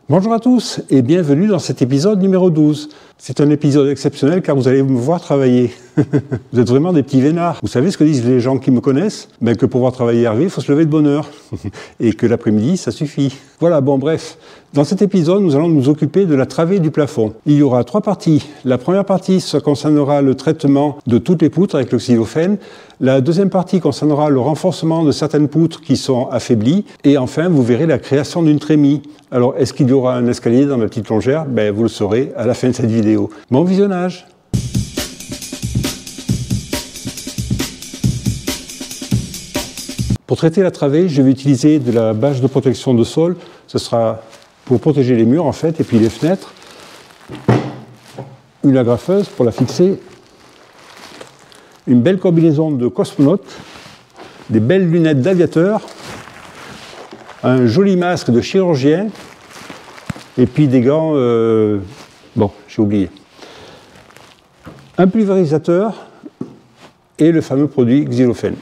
Bonjour à tous et bienvenue dans cet épisode numéro 12. C'est un épisode exceptionnel car vous allez me voir travailler. Vous êtes vraiment des petits vénards. Vous savez ce que disent les gens qui me connaissent? Que pour pouvoir travailler Hervé, il faut se lever de bonne heure. Et que l'après-midi, ça suffit. Voilà, bon bref. Dans cet épisode, nous allons nous occuper de la travée du plafond. Il y aura 3 parties. La première partie, ça concernera le traitement de toutes les poutres avec le xylophène. La deuxième partie concernera le renforcement de certaines poutres qui sont affaiblies. Et enfin, vous verrez la création d'une trémie. Alors, est-ce qu'il y aura un escalier dans ma petite longère? Vous le saurez à la fin de cette vidéo. Bon visionnage! Pour traiter la travée, je vais utiliser de la bâche de protection de sol. Ce sera pour protéger les murs en fait, et puis les fenêtres. Une agrafeuse pour la fixer. Une belle combinaison de cosmonaute. Des belles lunettes d'aviateur. Un joli masque de chirurgien. Et puis des gants... Bon, j'ai oublié. Un pulvérisateur et le fameux produit xylophène.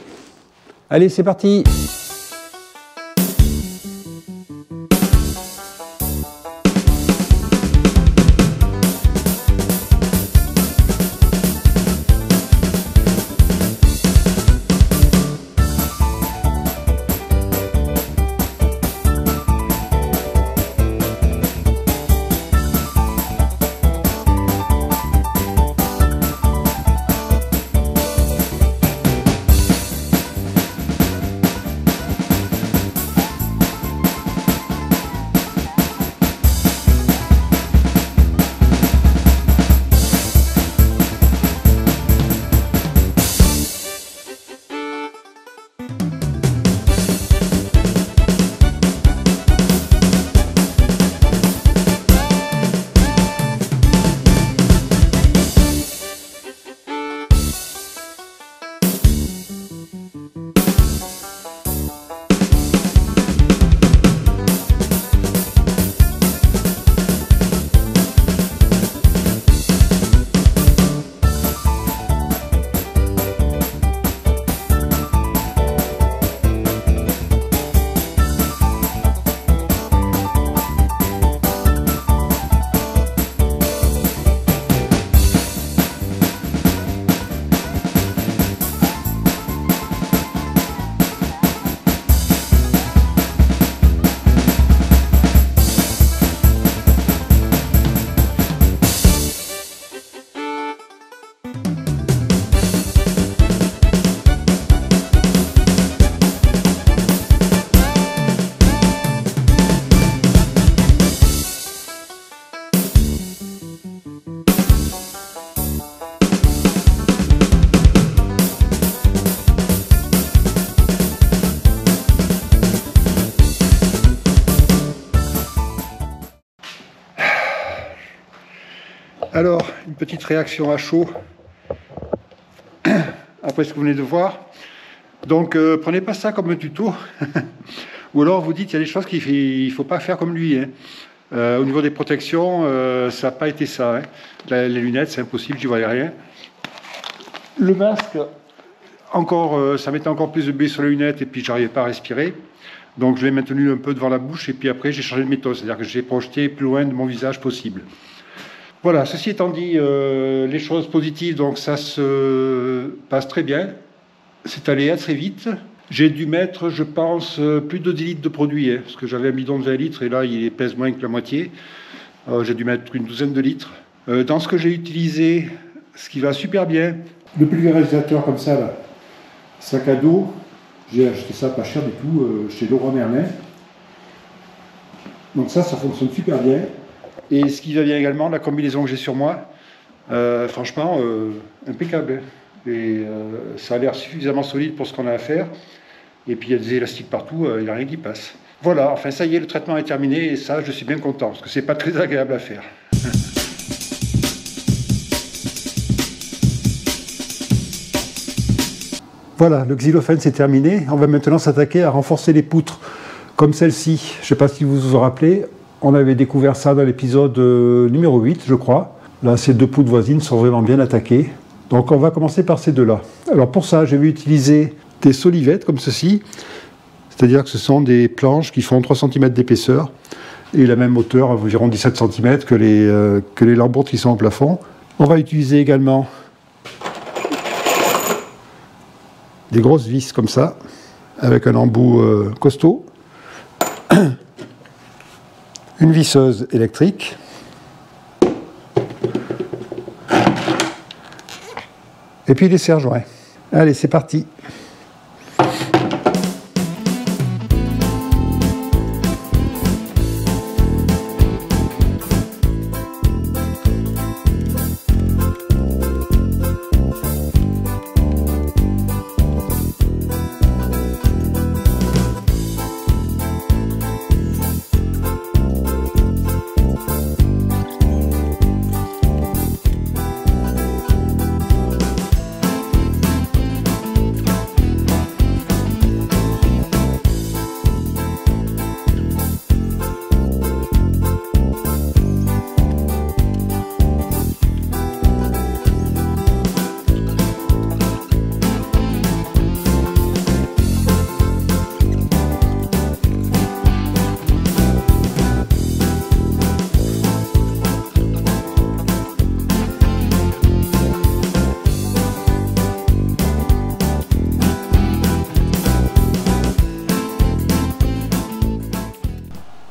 Allez, c'est parti! Alors, une petite réaction à chaud après ce que vous venez de voir. Donc, prenez pas ça comme un tuto. Ou alors, vous dites, il y a des choses qu'il ne faut pas faire comme lui. Au niveau des protections, ça n'a pas été ça. Les lunettes, c'est impossible, j'y voyais rien. Le masque, encore, ça mettait encore plus de buée sur les lunettes et puis j'arrivais pas à respirer. Donc, je l'ai maintenu un peu devant la bouche et puis après, j'ai changé de méthode. C'est-à-dire que j'ai projeté plus loin de mon visage possible. Voilà, ceci étant dit, les choses positives, donc ça se passe très bien. C'est allé assez vite. J'ai dû mettre, je pense, plus de 10 litres de produit, parce que j'avais un bidon de 20 litres et là, il pèse moins que la moitié. J'ai dû mettre une douzaine de litres. Dans ce que j'ai utilisé, ce qui va super bien, le pulvérisateur comme ça, là, sac à dos, j'ai acheté ça pas cher du tout, chez Leroy Merlin. Donc ça fonctionne super bien. Et ce qui va bien également, la combinaison que j'ai sur moi, franchement, impeccable. Et ça a l'air suffisamment solide pour ce qu'on a à faire. Et puis il y a des élastiques partout, il n'y a rien qui passe. Voilà, enfin ça y est, le traitement est terminé et ça, je suis bien content, parce que c'est pas très agréable à faire. Voilà, le xylophène c'est terminé. On va maintenant s'attaquer à renforcer les poutres, comme celle-ci. Je ne sais pas si vous vous rappelez. On avait découvert ça dans l'épisode numéro 8, je crois. Là, ces 2 poutres voisines sont vraiment bien attaquées. Donc, on va commencer par ces 2-là. Alors, pour ça, je vais utiliser des solivettes comme ceci. C'est-à-dire que ce sont des planches qui font 3 cm d'épaisseur. et la même hauteur, environ 17 cm, que les lambourdes qui sont au plafond. On va utiliser également des grosses vis comme ça, avec un embout costaud, une visseuse électrique, et puis des serre-joints. Allez, c'est parti.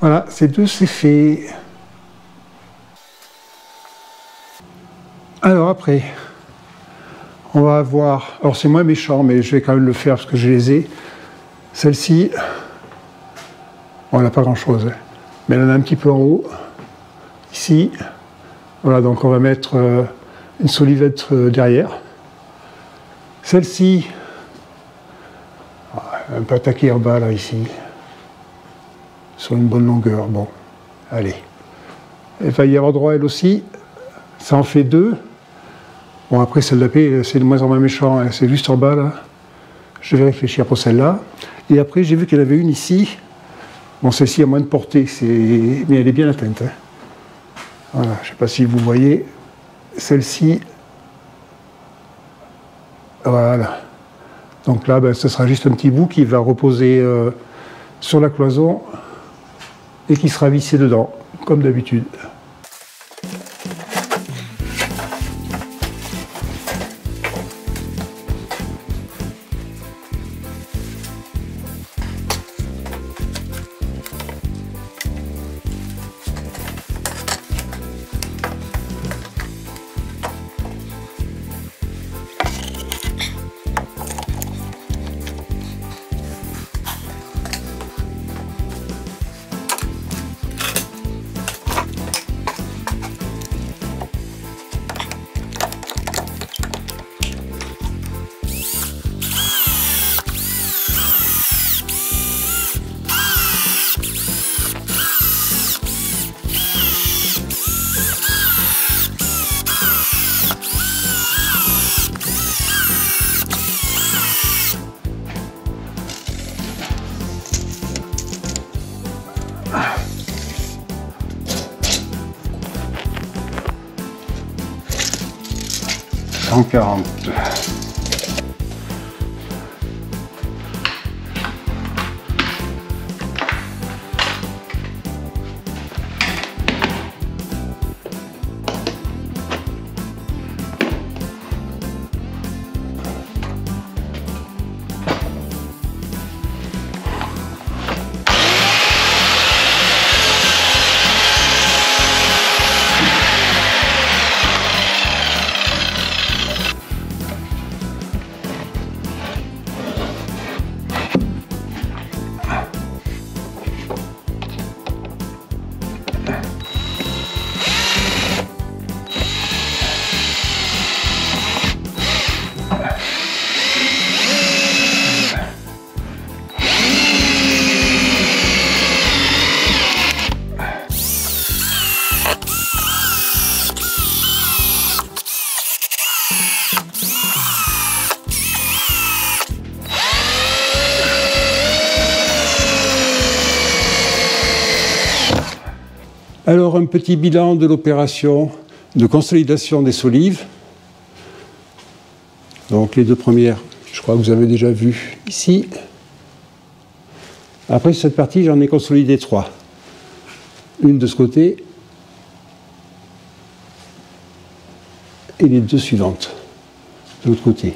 Voilà, ces deux, c'est fait. Alors après, on va avoir... Alors c'est moins méchant, mais je vais quand même le faire parce que je les ai. Celle-ci, bon, elle n'a pas grand-chose, hein, mais elle en a un petit peu en haut. Ici, voilà, donc on va mettre une solivette derrière. Celle-ci, un peu attaquée en bas, là, ici. Sur une bonne longueur, bon, allez. Elle va y avoir droit elle aussi, ça en fait deux. Bon après celle d'après c'est de moins en moins méchant, hein. C'est juste en bas là. Je vais réfléchir pour celle-là. Et après j'ai vu qu'il y en avait une ici. Bon celle-ci a moins de portée, mais elle est bien atteinte. Hein. Voilà, je ne sais pas si vous voyez. Celle-ci, voilà. Donc là, ben, ce sera juste un petit bout qui va reposer sur la cloison. Et qui sera vissé dedans, comme d'habitude. $140. Alors, un petit bilan de l'opération de consolidation des solives. Donc, les deux premières, je crois que vous avez déjà vu ici. Après cette partie, j'en ai consolidé 3. une de ce côté et les deux suivantes de l'autre côté.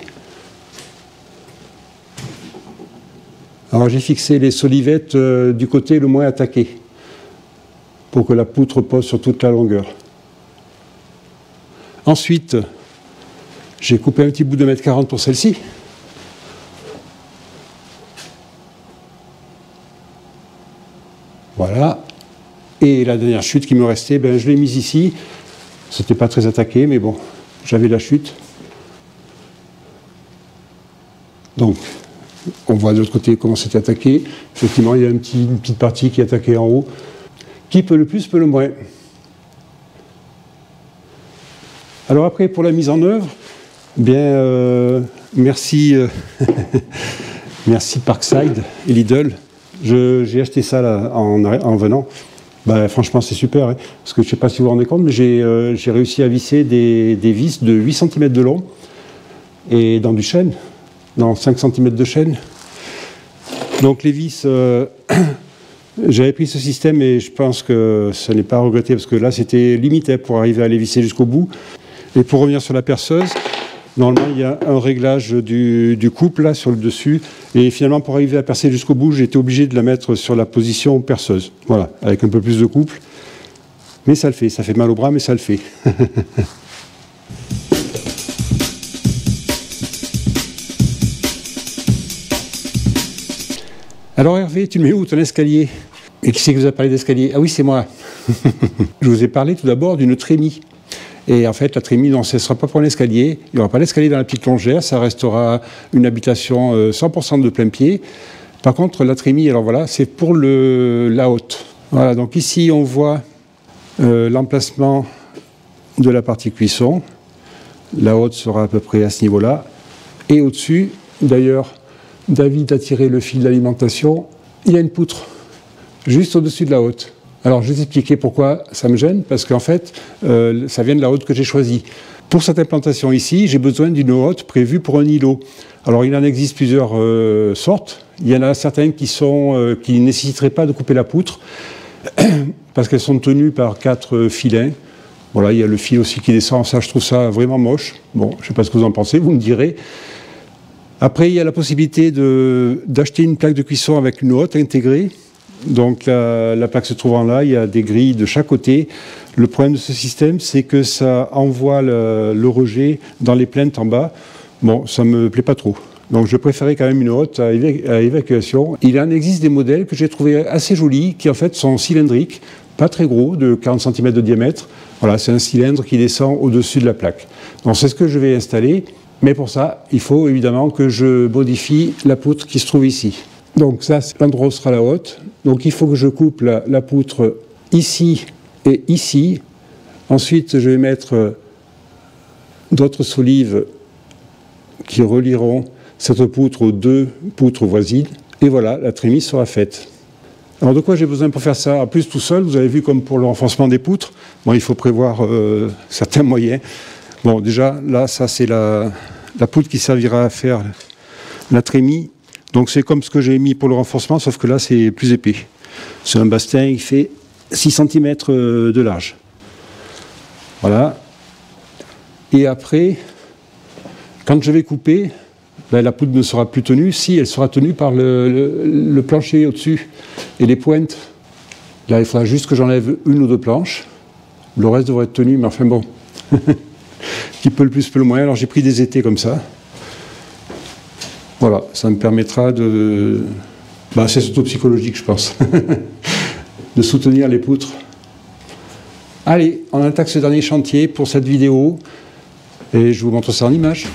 Alors j'ai fixé les solivettes du côté le moins attaqué pour que la poutre pose sur toute la longueur. Ensuite, j'ai coupé un petit bout de 1,40 m pour celle-ci. Voilà. Et la dernière chute qui me restait, ben, je l'ai mise ici. C'était pas très attaqué, mais bon, j'avais la chute. Donc, on voit de l'autre côté comment c'était attaqué. Effectivement, il y a une petite partie qui est attaquée en haut. Qui peut le plus, peut le moins. Alors après, pour la mise en œuvre, bien, merci, merci Parkside et Lidl. J'ai acheté ça là, en venant. Ben, franchement, c'est super, hein, parce que je ne sais pas si vous vous rendez compte, mais j'ai réussi à visser des vis de 8 cm de long et dans du chêne, dans 5 cm de chêne. Donc les vis, j'avais pris ce système et je pense que ça n'est pas regretté, parce que là, c'était limité pour arriver à les visser jusqu'au bout. Et pour revenir sur la perceuse, normalement, il y a un réglage du couple là, sur le dessus. Et finalement, pour arriver à percer jusqu'au bout, j'ai été obligé de la mettre sur la position perceuse. Voilà, avec un peu plus de couple. Mais ça le fait. Ça fait mal au bras, mais ça le fait. Alors Hervé, tu le mets où ton escalier? Et qui c'est qui vous a parlé d'escalier? Ah oui, c'est moi. Je vous ai parlé tout d'abord d'une trémie. Et en fait, la trémie, non, ce ne sera pas pour un escalier. Il n'y aura pas d'escalier dans la petite longère. Ça restera une habitation 100% de plein pied. Par contre, la trémie, alors voilà, c'est pour la haute. Voilà, donc ici, on voit l'emplacement de la partie cuisson. La haute sera à peu près à ce niveau-là. Et au-dessus, d'ailleurs, David a tiré le fil d'alimentation. Il y a une poutre, juste au-dessus de la haute. Alors, je vais vous expliquer pourquoi ça me gêne, parce qu'en fait, ça vient de la haute que j'ai choisie. Pour cette implantation ici, j'ai besoin d'une haute prévue pour un îlot. Alors, il en existe plusieurs sortes. Il y en a certaines qui ne nécessiteraient pas de couper la poutre, parce qu'elles sont tenues par 4 filets. Voilà, il y a le fil aussi qui descend. Ça, je trouve ça vraiment moche. Bon, je ne sais pas ce que vous en pensez, vous me direz. Après, il y a la possibilité d'acheter une plaque de cuisson avec une haute intégrée. Donc la plaque se trouvant là, il y a des grilles de chaque côté. Le problème de ce système, c'est que ça envoie le rejet dans les plaintes en bas. Bon, ça ne me plaît pas trop. Donc je préférais quand même une haute à évacuation. Il en existe des modèles que j'ai trouvés assez jolis, qui en fait sont cylindriques, pas très gros, de 40 cm de diamètre. Voilà, c'est un cylindre qui descend au-dessus de la plaque. Donc c'est ce que je vais installer. Mais pour ça, il faut évidemment que je modifie la poutre qui se trouve ici. Donc ça, c'est l'endroit où sera la haute. Donc il faut que je coupe la poutre ici et ici. Ensuite, je vais mettre d'autres solives qui relieront cette poutre aux 2 poutres voisines. Et voilà, la trémie sera faite. Alors de quoi j'ai besoin pour faire ça? En plus, tout seul, vous avez vu comme pour le renforcement des poutres, bon, il faut prévoir certains moyens. Bon, déjà, là, ça c'est la poutre qui servira à faire la trémie. Donc c'est comme ce que j'ai mis pour le renforcement, sauf que là c'est plus épais. C'est un bastin, il fait 6 cm de large. Voilà. Et après, quand je vais couper, ben, la poutre ne sera plus tenue. Si, elle sera tenue par le plancher au-dessus et les pointes. Là, il faudra juste que j'enlève 1 ou 2 planches. Le reste devrait être tenu, mais enfin bon. Qui peut le plus, peut le moins. Alors j'ai pris des étais comme ça. Voilà, ça me permettra de... Ben, c'est surtout psychologique, je pense. De soutenir les poutres. Allez, on attaque ce dernier chantier pour cette vidéo. Et je vous montre ça en image.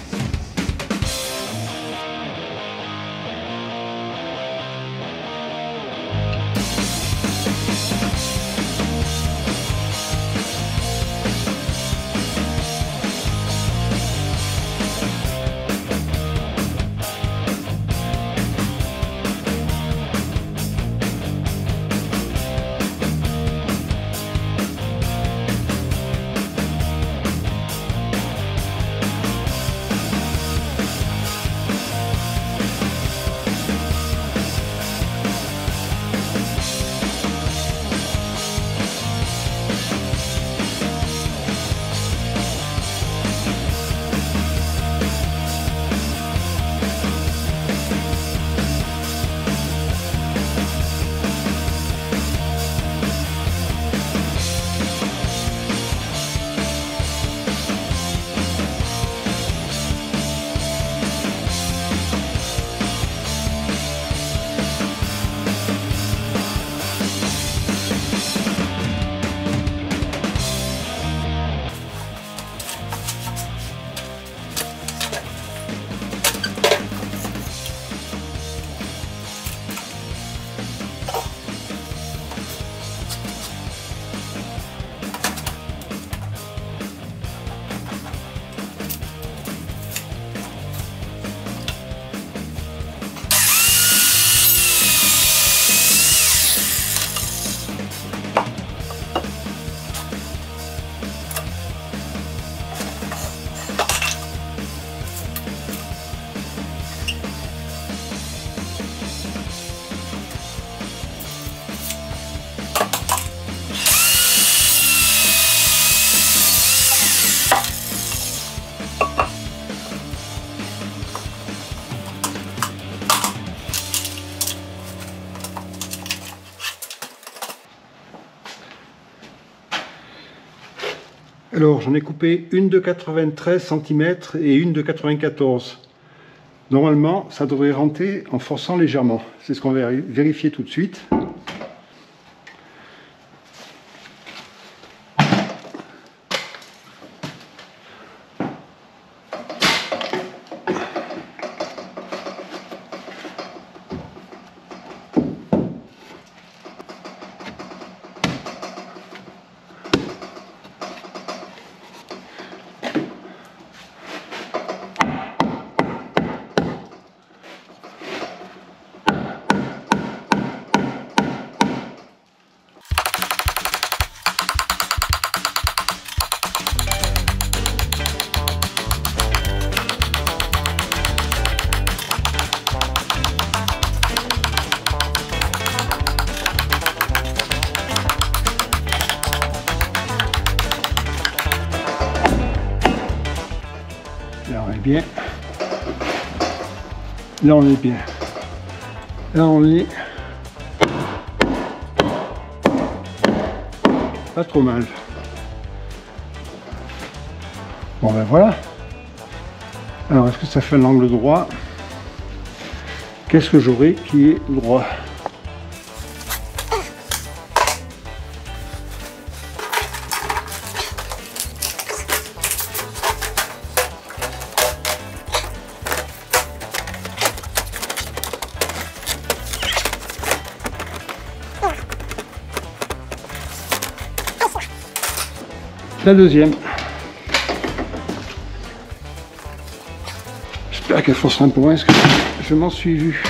Alors j'en ai coupé une de 93 cm et une de 94. Normalement ça devrait rentrer en forçant légèrement. C'est ce qu'on va vérifier tout de suite. Là on est bien. Là on est bien. Là on est pas trop mal. Bon ben voilà. Alors est-ce que ça fait un angle droit? Qu'est-ce que j'aurai qui est droit? La deuxième. J'espère qu'elle forcera un peu moins, parce que je m'en suis vu.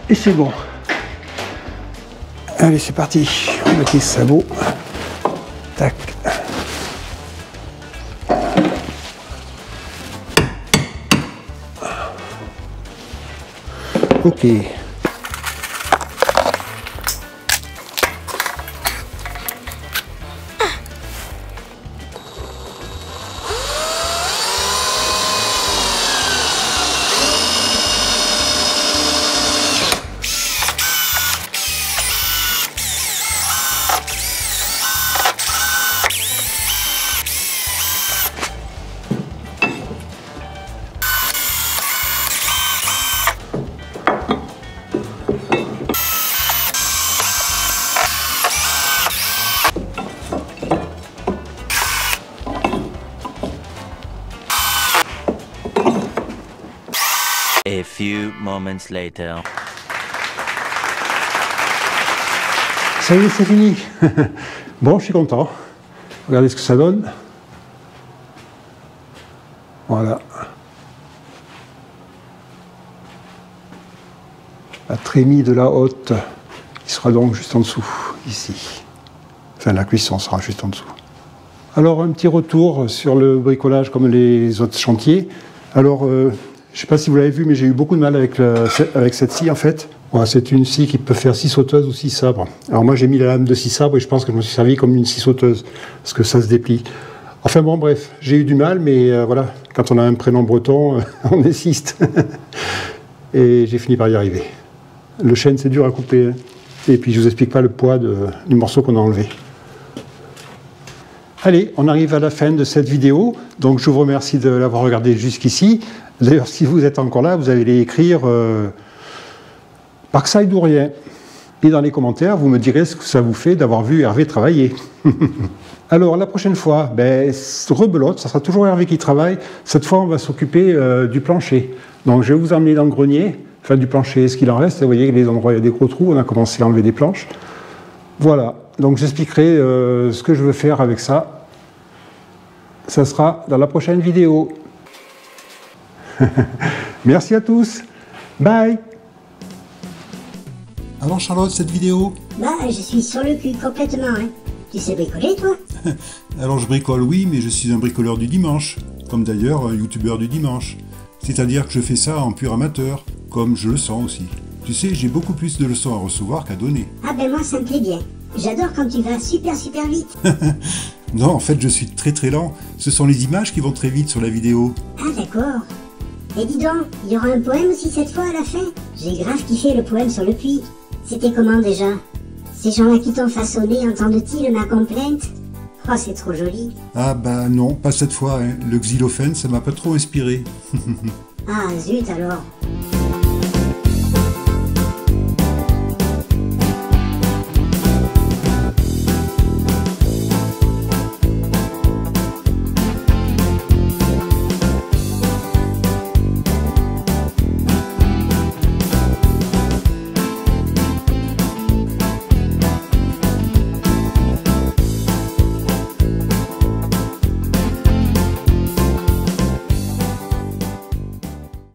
Et c'est bon. Allez, c'est parti. On met les sabots. Tac. Ok. A few moments later. Ça y est, c'est fini. Bon, je suis content. Regardez ce que ça donne. Voilà. La trémie de la haute, qui sera donc juste en dessous, ici. Enfin, la cuisson sera juste en dessous. Alors, un petit retour sur le bricolage comme les autres chantiers. Alors, je ne sais pas si vous l'avez vu, mais j'ai eu beaucoup de mal avec cette scie, en fait. Voilà, c'est une scie qui peut faire 6 sauteuses ou 6 sabres. Alors moi, j'ai mis la lame de 6 sabres et je pense que je me suis servi comme une scie sauteuse, parce que ça se déplie. Enfin bon, bref, j'ai eu du mal, mais voilà, quand on a un prénom breton, on insiste. Et j'ai fini par y arriver. Le chêne, c'est dur à couper, hein. Et puis je ne vous explique pas le poids du morceau qu'on a enlevé. Allez, on arrive à la fin de cette vidéo, donc je vous remercie de l'avoir regardé jusqu'ici. D'ailleurs, si vous êtes encore là, vous allez écrire Parkside ou rien. Et dans les commentaires, vous me direz ce que ça vous fait d'avoir vu Hervé travailler. Alors, la prochaine fois, rebelote, ça sera toujours Hervé qui travaille. Cette fois, on va s'occuper du plancher. Donc, je vais vous emmener dans le grenier, enfin du plancher, ce qu'il en reste. Vous voyez, les endroits, il y a des gros trous, on a commencé à enlever des planches. Voilà, donc j'expliquerai ce que je veux faire avec ça. Ça sera dans la prochaine vidéo. Merci à tous. Bye. Alors Charlotte, cette vidéo? Bah, je suis sur le cul complètement, hein. Tu sais bricoler, toi? Alors je bricole, oui, mais je suis un bricoleur du dimanche, comme d'ailleurs un youtubeur du dimanche. C'est-à-dire que je fais ça en pur amateur, comme je le sens aussi. Tu sais, j'ai beaucoup plus de leçons à recevoir qu'à donner. Ah ben moi, ça me plaît bien. J'adore quand tu vas super vite. Non, en fait, je suis très lent. Ce sont les images qui vont très vite sur la vidéo. Ah d'accord. Et dis donc, il y aura un poème aussi cette fois à la fin? J'ai grave kiffé le poème sur le puits. C'était comment déjà? Ces gens-là qui t'ont façonné, entendent-ils ma complainte? Oh, c'est trop joli. Ah bah non, pas cette fois, hein. Le xylophone, ça m'a pas trop inspiré. Ah zut alors.